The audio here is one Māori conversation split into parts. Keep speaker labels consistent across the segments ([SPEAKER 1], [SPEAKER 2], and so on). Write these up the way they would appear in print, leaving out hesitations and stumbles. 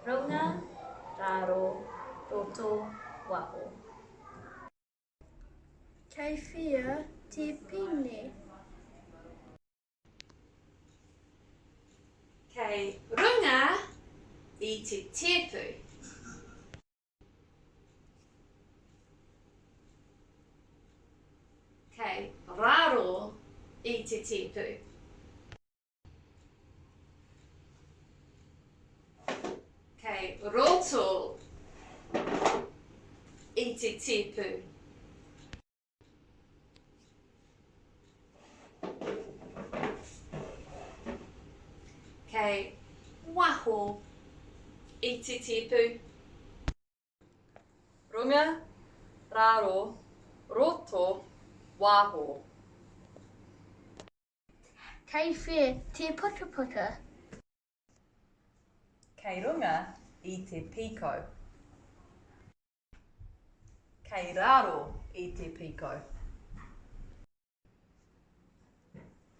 [SPEAKER 1] Runga, raro, roto, waho.
[SPEAKER 2] Kei whia te pine.
[SPEAKER 3] Kei runga I te tepu. Kei raro I te tepu. Kei roto I te tepu. Kei waho I te tepu.
[SPEAKER 4] Runga, raro, roto, waho.
[SPEAKER 2] Kei whia te puta puta.
[SPEAKER 4] Kei runga I te piko. Kei raro I te piko.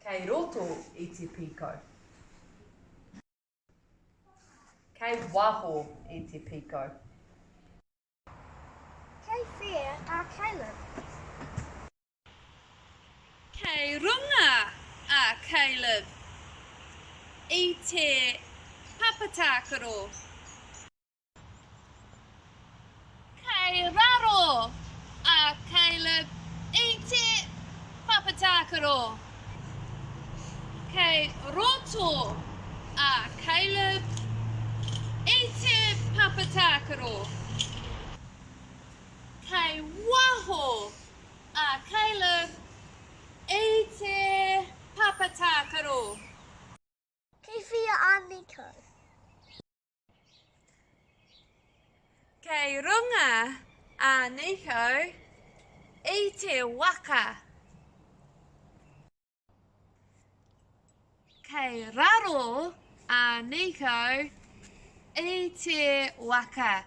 [SPEAKER 4] Kei roto I te piko. Kei waho I te piko.
[SPEAKER 2] Kei whia a Caleb.
[SPEAKER 3] Kei runga a Caleb I te papatakaro. Kei raro a Caleb I te papatakaro. Kei roto a Caleb I te papatakaro. Kei waho a Caleb I te papatakaro.
[SPEAKER 2] Kei whia a Nico.
[SPEAKER 3] Kei runga a Nico I te waka. Kei raro a Nico I te waka.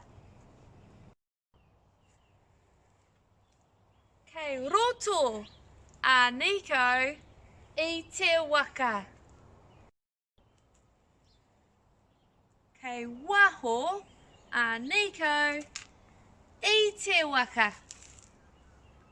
[SPEAKER 3] Kei roto a Nico I te waka. Kei waho a Nico I te waka.